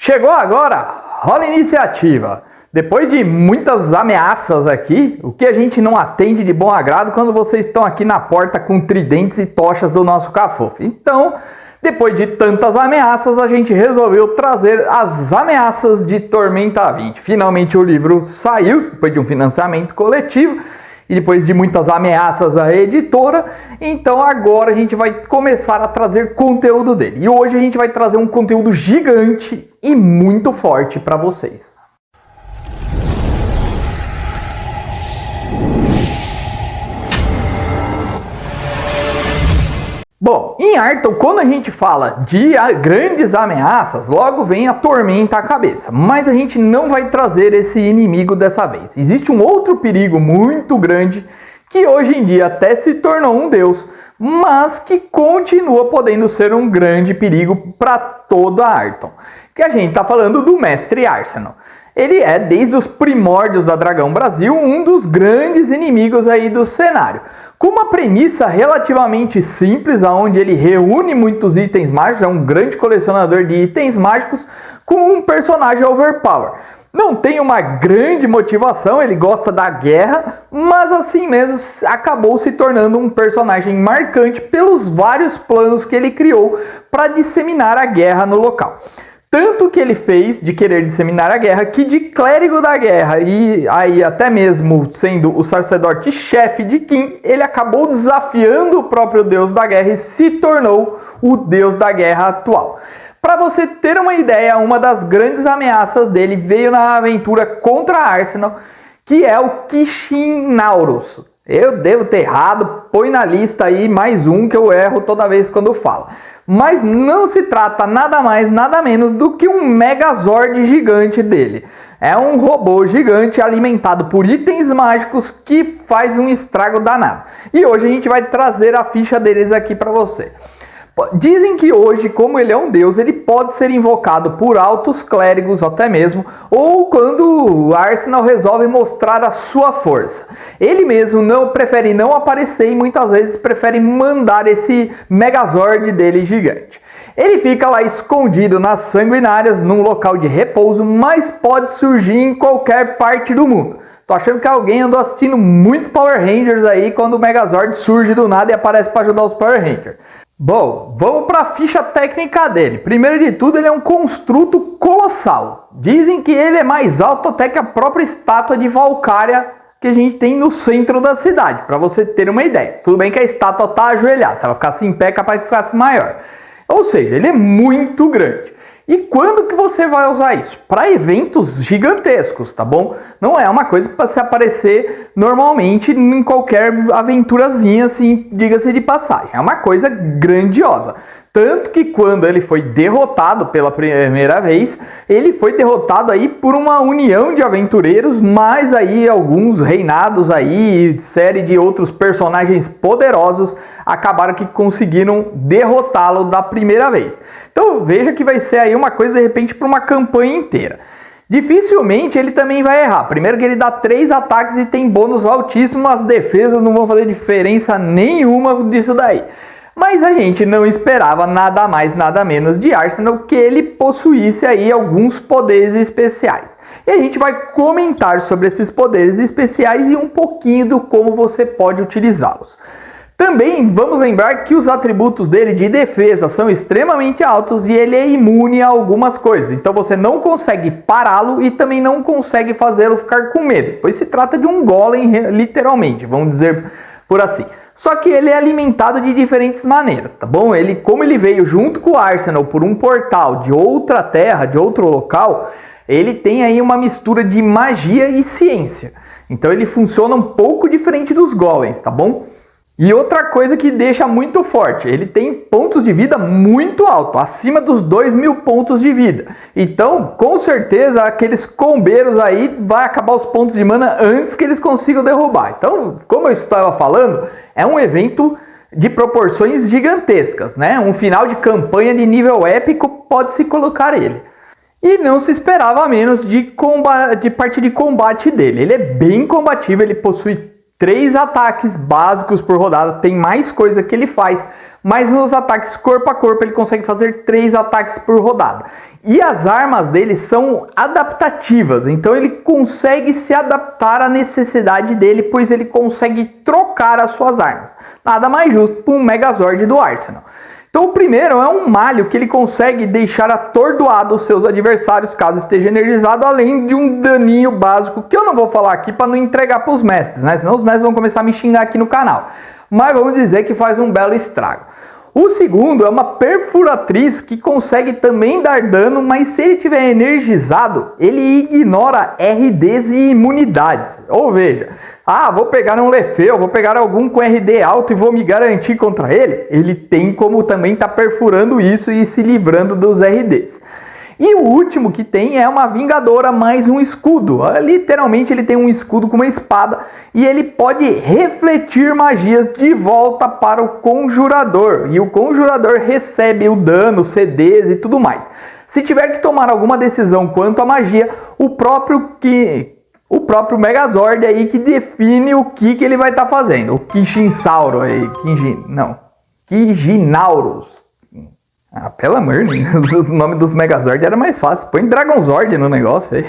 Chegou agora, rola iniciativa. Depois de muitas ameaças aqui, o que a gente não atende de bom agrado quando vocês estão aqui na porta com tridentes e tochas do nosso Cafofo. Então, depois de tantas ameaças, a gente resolveu trazer as ameaças de Tormenta 20. Finalmente o livro saiu, depois de um financiamento coletivo e depois de muitas ameaças à editora. Então agora a gente vai começar a trazer conteúdo dele. E hoje a gente vai trazer um conteúdo gigante e muito forte para vocês. Bom, em Arton, quando a gente fala de grandes ameaças, logo vem a Tormenta à cabeça. Mas a gente não vai trazer esse inimigo dessa vez. Existe um outro perigo muito grande que hoje em dia até se tornou um deus, mas que continua podendo ser um grande perigo para toda Arton. Que a gente está falando do Mestre Arsenal. Ele é, desde os primórdios da Dragão Brasil, um dos grandes inimigos aí do cenário. Com uma premissa relativamente simples, onde ele reúne muitos itens mágicos, é um grande colecionador de itens mágicos, com um personagem overpower. Não tem uma grande motivação, ele gosta da guerra, mas assim mesmo acabou se tornando um personagem marcante pelos vários planos que ele criou para disseminar a guerra no local. Tanto que ele fez de querer disseminar a guerra, que de clérigo da guerra e aí até mesmo sendo o sacerdote-chefe de Qin, ele acabou desafiando o próprio deus da guerra e se tornou o deus da guerra atual. Para você ter uma ideia, uma das grandes ameaças dele veio na aventura contra Arsenal, que é o Kishinauros. Eu devo ter errado, põe na lista aí mais um que eu erro toda vez quando falo. Mas não se trata nada mais, nada menos do que um Megazord gigante dele. É um robô gigante alimentado por itens mágicos que faz um estrago danado. E hoje a gente vai trazer a ficha deles aqui para você. Dizem que hoje, como ele é um deus, ele pode ser invocado por altos clérigos até mesmo, ou quando o Arsenal resolve mostrar a sua força. Ele mesmo prefere não aparecer e muitas vezes prefere mandar esse Megazord dele gigante. Ele fica lá escondido nas sanguinárias, num local de repouso, mas pode surgir em qualquer parte do mundo. Tô achando que alguém andou assistindo muito Power Rangers aí quando o Megazord surge do nada e aparece para ajudar os Power Rangers. Bom, vamos para a ficha técnica dele. Primeiro de tudo, ele é um construto colossal. Dizem que ele é mais alto até que a própria estátua de Valkyria que a gente tem no centro da cidade, para você ter uma ideia. Tudo bem que a estátua está ajoelhada, se ela ficasse em pé, é capaz que ficasse maior. Ou seja, ele é muito grande. E quando que você vai usar isso? Para eventos gigantescos, tá bom? Não é uma coisa para se aparecer normalmente em qualquer aventurazinha, assim, diga-se de passagem. É uma coisa grandiosa. Tanto que quando ele foi derrotado pela primeira vez, ele foi derrotado aí por uma união de aventureiros, mais aí alguns reinados aí, série de outros personagens poderosos, acabaram que conseguiram derrotá-lo da primeira vez. Então veja que vai ser aí uma coisa de repente para uma campanha inteira. Dificilmente ele também vai errar. Primeiro que ele dá 3 ataques e tem bônus altíssimo, as defesas não vão fazer diferença nenhuma disso daí. Mas a gente não esperava nada mais, nada menos de Arsenal que ele possuísse aí alguns poderes especiais. E a gente vai comentar sobre esses poderes especiais e um pouquinho do como você pode utilizá-los. Também vamos lembrar que os atributos dele de defesa são extremamente altos e ele é imune a algumas coisas. Então você não consegue pará-lo e também não consegue fazê-lo ficar com medo, pois se trata de um golem literalmente, vamos dizer por assim. Só que ele é alimentado de diferentes maneiras, tá bom? Como ele veio junto com o Arsenal por um portal de outra terra, de outro local, ele tem aí uma mistura de magia e ciência. Então ele funciona um pouco diferente dos golems, tá bom? E outra coisa que deixa muito forte, ele tem pontos de vida muito alto, acima dos 2.000 pontos de vida. Então, com certeza, aqueles combeiros aí vai acabar os pontos de mana antes que eles consigam derrubar. Então, como eu estava falando, é um evento de proporções gigantescas, né? Um final de campanha de nível épico pode-se colocar ele. E não se esperava menos de parte de combate dele. Ele é bem combativo, ele possui 3 ataques básicos por rodada, tem mais coisa que ele faz, mas nos ataques corpo a corpo ele consegue fazer 3 ataques por rodada. E as armas dele são adaptativas, então ele consegue se adaptar à necessidade dele, pois ele consegue trocar as suas armas. Nada mais justo para um Megazord do Arsenal. Então o primeiro é um malho que ele consegue deixar atordoado os seus adversários caso esteja energizado, além de um daninho básico, que eu não vou falar aqui para não entregar para os mestres, né? Senão os mestres vão começar a me xingar aqui no canal. Mas vamos dizer que faz um belo estrago. O segundo é uma perfuratriz que consegue também dar dano, mas se ele estiver energizado, ele ignora RDs e imunidades. Ou veja, vou pegar um Lefeu, vou pegar algum com RD alto e vou me garantir contra ele. Ele tem como também estar perfurando isso e se livrando dos RDs. E o último que tem é uma Vingadora mais um escudo. Literalmente ele tem um escudo com uma espada e ele pode refletir magias de volta para o Conjurador. E o Conjurador recebe o dano, CDs e tudo mais. Se tiver que tomar alguma decisão quanto à magia, o próprio Megazord aí que define o que ele vai estar fazendo. O Kishinsauro aí, Kijinaurus. Pelo amor, né? O nome dos Megazord era mais fácil. Põe Dragonzord no negócio aí.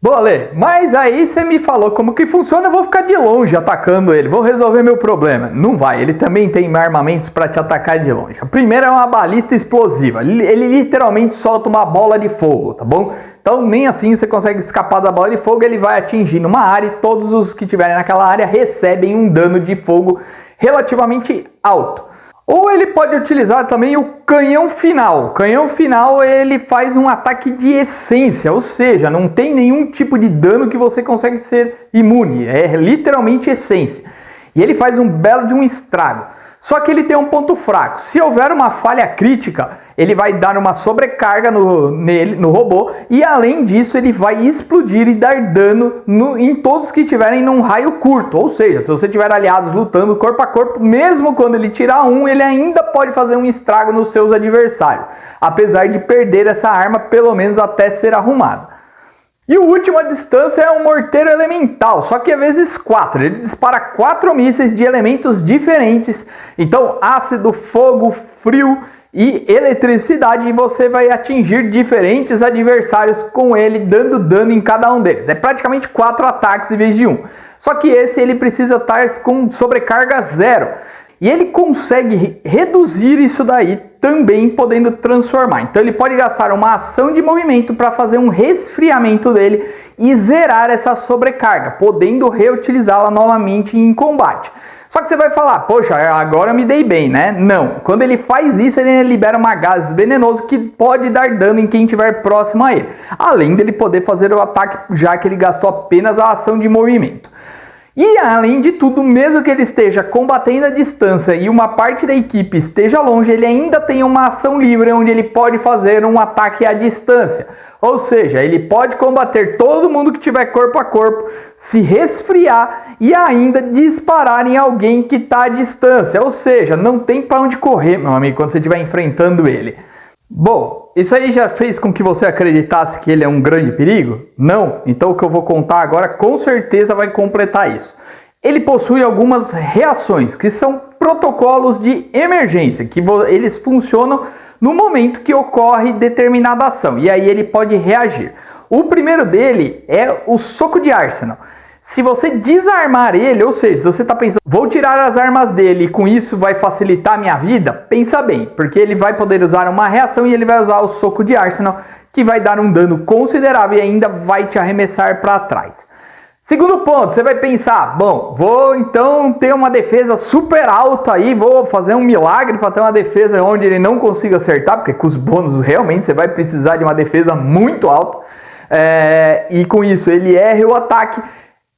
Bom, Ale, mas aí você me falou como que funciona, eu vou ficar de longe atacando ele, vou resolver meu problema. Não vai, ele também tem armamentos para te atacar de longe. A primeira é uma balista explosiva, ele literalmente solta uma bola de fogo, tá bom? Então nem assim você consegue escapar da bola de fogo, ele vai atingir uma área e todos os que estiverem naquela área recebem um dano de fogo relativamente alto. Ou ele pode utilizar também o canhão final. O canhão final ele faz um ataque de essência, ou seja, não tem nenhum tipo de dano que você consegue ser imune. É literalmente essência. E ele faz um belo de um estrago. Só que ele tem um ponto fraco. Se houver uma falha crítica, ele vai dar uma sobrecarga no robô. E além disso, ele vai explodir e dar dano em todos que estiverem num raio curto. Ou seja, se você tiver aliados lutando corpo a corpo, mesmo quando ele tirar um, ele ainda pode fazer um estrago nos seus adversários. Apesar de perder essa arma, pelo menos até ser arrumada. E o último à distância é um morteiro elemental, só que é vezes 4. Ele dispara 4 mísseis de elementos diferentes. Então ácido, fogo, frio e eletricidade. E você vai atingir diferentes adversários com ele, dando dano em cada um deles. É praticamente 4 ataques em vez de 1. Só que esse ele precisa estar com sobrecarga 0. E ele consegue reduzir isso daí também podendo transformar. Então ele pode gastar uma ação de movimento para fazer um resfriamento dele e zerar essa sobrecarga, podendo reutilizá-la novamente em combate. Só que você vai falar, poxa, agora eu me dei bem, né? Não, quando ele faz isso, ele libera um gás venenoso que pode dar dano em quem estiver próximo a ele. Além dele poder fazer o ataque, já que ele gastou apenas a ação de movimento. E além de tudo, mesmo que ele esteja combatendo à distância e uma parte da equipe esteja longe, ele ainda tem uma ação livre onde ele pode fazer um ataque à distância. Ou seja, ele pode combater todo mundo que tiver corpo a corpo, se resfriar e ainda disparar em alguém que está à distância. Ou seja, não tem para onde correr, meu amigo, quando você estiver enfrentando ele. Bom, isso aí já fez com que você acreditasse que ele é um grande perigo? Não? Então o que eu vou contar agora com certeza vai completar isso. Ele possui algumas reações, que são protocolos de emergência, que eles funcionam no momento que ocorre determinada ação, e aí ele pode reagir. O primeiro dele é o soco de Arsenal. Se você desarmar ele, ou seja, se você está pensando, vou tirar as armas dele e com isso vai facilitar a minha vida, pensa bem, porque ele vai poder usar uma reação e ele vai usar o soco de Arsenal, que vai dar um dano considerável e ainda vai te arremessar para trás. Segundo ponto, você vai pensar, bom, vou então ter uma defesa super alta aí, vou fazer um milagre para ter uma defesa onde ele não consiga acertar, porque com os bônus realmente você vai precisar de uma defesa muito alta, e com isso ele erra o ataque.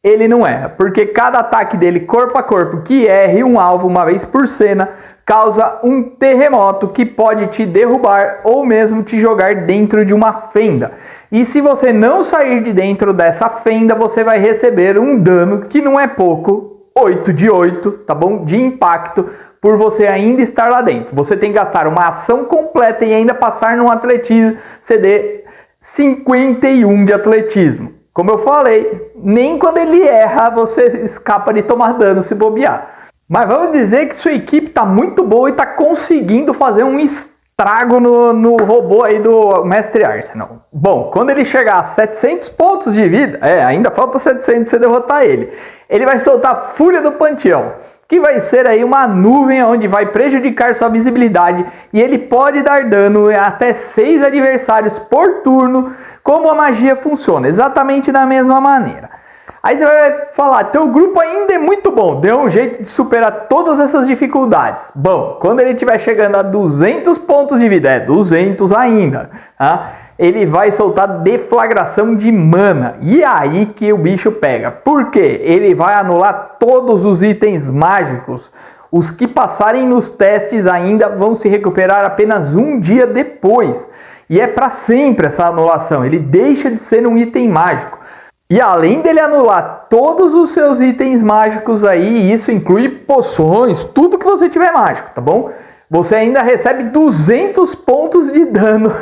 Ele não erra, porque cada ataque dele corpo a corpo que erre um alvo uma vez por cena causa um terremoto que pode te derrubar ou mesmo te jogar dentro de uma fenda. E se você não sair de dentro dessa fenda, você vai receber um dano que não é pouco, 8 de 8, tá bom? De impacto por você ainda estar lá dentro. Você tem que gastar uma ação completa e ainda passar num atletismo CD 51 de atletismo. Como eu falei, nem quando ele erra você escapa de tomar dano se bobear. Mas vamos dizer que sua equipe está muito boa e está conseguindo fazer um estrago estrago no robô aí do Mestre Arsenal. Bom, quando ele chegar a 700 pontos de vida, ainda falta 700 pra você derrotar ele, ele vai soltar a Fúria do Panteão, que vai ser aí uma nuvem onde vai prejudicar sua visibilidade e ele pode dar dano a até 6 adversários por turno, como a magia funciona, exatamente da mesma maneira. Aí você vai falar, teu grupo ainda é muito bom, deu um jeito de superar todas essas dificuldades. Bom, quando ele estiver chegando a 200 pontos de vida, 200 ainda, tá? Ele vai soltar deflagração de mana. E aí que o bicho pega. Por quê? Ele vai anular todos os itens mágicos. Os que passarem nos testes ainda vão se recuperar apenas um dia depois. E é para sempre essa anulação. Ele deixa de ser um item mágico. E além dele anular todos os seus itens mágicos aí, isso inclui poções, tudo que você tiver mágico, tá bom? Você ainda recebe 200 pontos de dano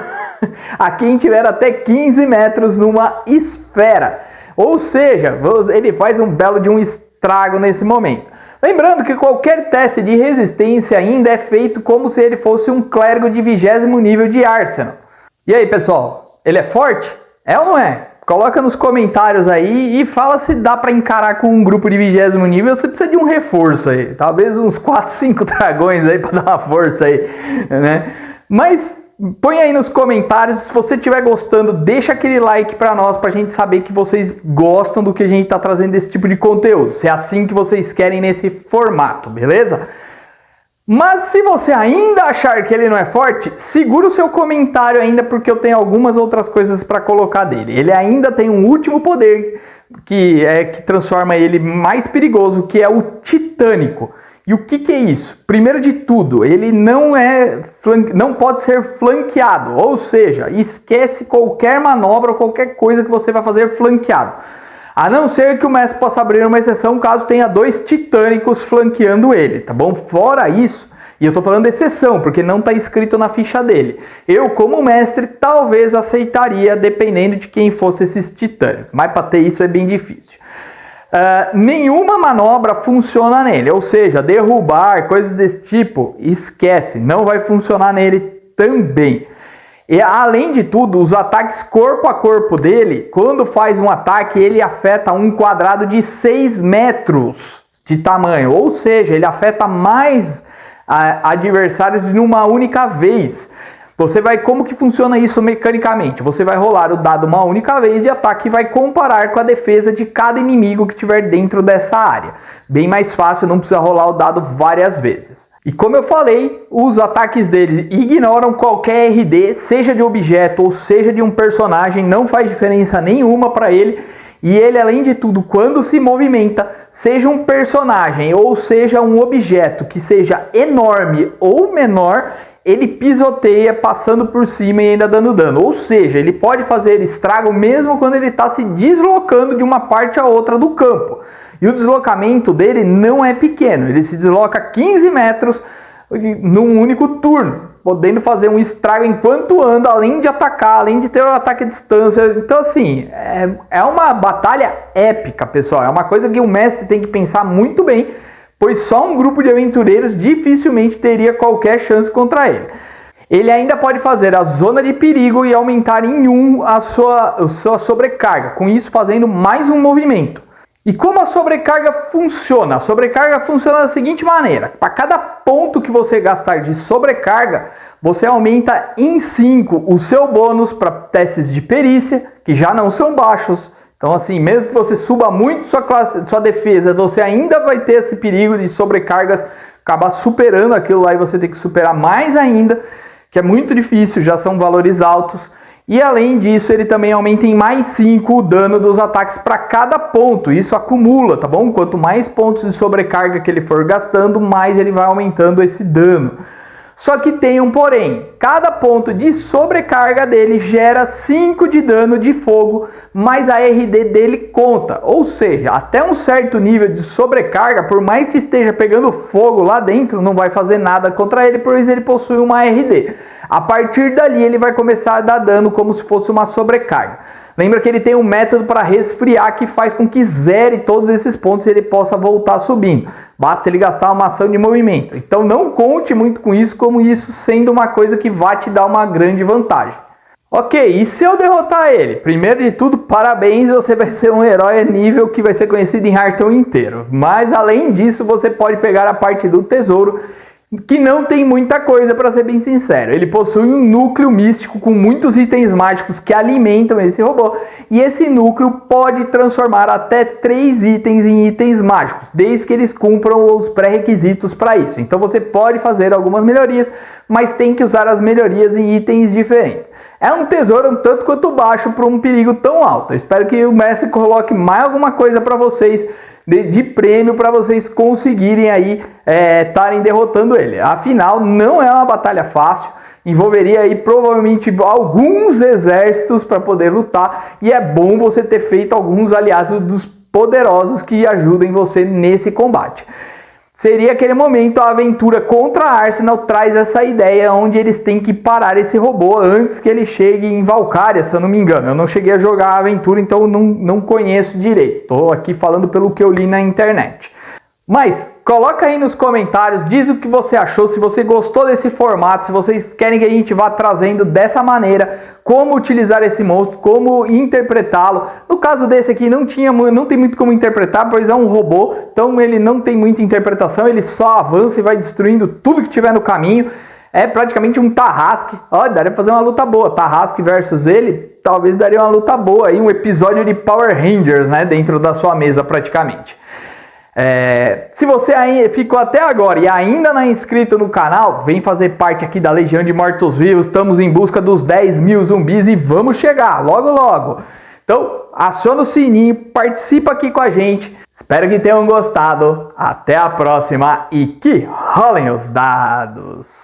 a quem tiver até 15 metros numa esfera. Ou seja, ele faz um belo de um estrago nesse momento. Lembrando que qualquer teste de resistência ainda é feito como se ele fosse um clérigo de 20º nível de Arsenal. E aí, pessoal, ele é forte? É ou não é? Coloca nos comentários aí e fala se dá pra encarar com um grupo de 20º nível ou se precisa de um reforço aí. Talvez uns 4, 5 dragões aí pra dar uma força aí, né? Mas põe aí nos comentários, se você estiver gostando, deixa aquele like pra nós, pra gente saber que vocês gostam do que a gente tá trazendo desse tipo de conteúdo. Se é assim que vocês querem nesse formato, beleza? Mas se você ainda achar que ele não é forte, segura o seu comentário ainda, porque eu tenho algumas outras coisas para colocar dele. Ele ainda tem um último poder que transforma ele mais perigoso, que é o Titânico. E o que é isso? Primeiro de tudo, ele não pode ser flanqueado, ou seja, esquece qualquer manobra ou qualquer coisa que você vai fazer flanqueado. A não ser que o mestre possa abrir uma exceção caso tenha 2 titânicos flanqueando ele, tá bom? Fora isso, e eu tô falando de exceção, porque não tá escrito na ficha dele. Eu, como mestre, talvez aceitaria, dependendo de quem fosse esses titânicos. Mas para ter isso é bem difícil. Nenhuma manobra funciona nele, ou seja, derrubar, coisas desse tipo, esquece, não vai funcionar nele também. E além de tudo, os ataques corpo a corpo dele, quando faz um ataque, ele afeta um quadrado de 6 metros de tamanho. Ou seja, ele afeta mais adversários de uma única vez. Como que funciona isso mecanicamente? Você vai rolar o dado uma única vez de ataque e vai comparar com a defesa de cada inimigo que tiver dentro dessa área. Bem mais fácil, não precisa rolar o dado várias vezes. E como eu falei, os ataques dele ignoram qualquer RD, seja de objeto ou seja de um personagem, não faz diferença nenhuma para ele. E ele, além de tudo, quando se movimenta, seja um personagem ou seja um objeto que seja enorme ou menor, ele pisoteia passando por cima e ainda dando dano. Ou seja, ele pode fazer estrago mesmo quando ele está se deslocando de uma parte a outra do campo. E o deslocamento dele não é pequeno, ele se desloca 15 metros num único turno, podendo fazer um estrago enquanto anda, além de atacar, além de ter um ataque à distância. Então assim, é uma batalha épica, pessoal, é uma coisa que o mestre tem que pensar muito bem, pois só um grupo de aventureiros dificilmente teria qualquer chance contra ele. Ele ainda pode fazer a zona de perigo e aumentar em 1 a sua sobrecarga, com isso fazendo mais um movimento. E como a sobrecarga funciona? A sobrecarga funciona da seguinte maneira: para cada ponto que você gastar de sobrecarga, você aumenta em 5 o seu bônus para testes de perícia, que já não são baixos. Então assim, mesmo que você suba muito sua defesa, você ainda vai ter esse perigo de sobrecargas, acabar superando aquilo lá e você ter que superar mais ainda, que é muito difícil, já são valores altos. E além disso, ele também aumenta em mais 5 o dano dos ataques para cada ponto. Isso acumula, tá bom? Quanto mais pontos de sobrecarga que ele for gastando, mais ele vai aumentando esse dano. Só que tem um porém. Cada ponto de sobrecarga dele gera 5 de dano de fogo, mas a RD dele conta. Ou seja, até um certo nível de sobrecarga, por mais que esteja pegando fogo lá dentro, não vai fazer nada contra ele, pois ele possui uma RD. A partir dali ele vai começar a dar dano como se fosse uma sobrecarga. Lembra que ele tem um método para resfriar que faz com que zere todos esses pontos e ele possa voltar subindo. Basta ele gastar uma ação de movimento. Então não conte muito com isso, como isso sendo uma coisa que vai te dar uma grande vantagem. Ok, e se eu derrotar ele? Primeiro de tudo, parabéns, você vai ser um herói nível que vai ser conhecido em Hearthstone inteiro. Mas além disso, você pode pegar a parte do tesouro, que não tem muita coisa, para ser bem sincero. Ele possui um núcleo místico com muitos itens mágicos que alimentam esse robô, e esse núcleo pode transformar até 3 itens em itens mágicos, desde que eles cumpram os pré-requisitos para isso. Então você pode fazer algumas melhorias, mas tem que usar as melhorias em itens diferentes. É um tesouro um tanto quanto baixo para um perigo tão alto. Eu espero que o mestre coloque mais alguma coisa para vocês de prêmio, para vocês conseguirem aí estarem derrotando ele. Afinal, não é uma batalha fácil, envolveria aí provavelmente alguns exércitos para poder lutar, e é bom você ter feito alguns aliados dos poderosos que ajudem você nesse combate. Seria aquele momento, a aventura contra a Arsenal traz essa ideia onde eles têm que parar esse robô antes que ele chegue em Valkyria, se eu não me engano. Eu não cheguei a jogar a aventura, então não conheço direito. Estou aqui falando pelo que eu li na internet. Mas coloca aí nos comentários, diz o que você achou, se você gostou desse formato, se vocês querem que a gente vá trazendo dessa maneira, como utilizar esse monstro, como interpretá-lo. No caso desse aqui não tem muito como interpretar, pois é um robô, então ele não tem muita interpretação, ele só avança e vai destruindo tudo que tiver no caminho. É praticamente um Tarrasque. Ó, daria pra fazer uma luta boa, Tarrasque versus ele, talvez daria uma luta boa aí, um episódio de Power Rangers, né, dentro da sua mesa praticamente. Se você aí ficou até agora e ainda não é inscrito no canal, vem fazer parte aqui da Legião de Mortos-Vivos. Estamos em busca dos 10.000 zumbis e vamos chegar logo logo. Então aciona o sininho, participa aqui com a gente. Espero que tenham gostado. Até a próxima e que rolem os dados!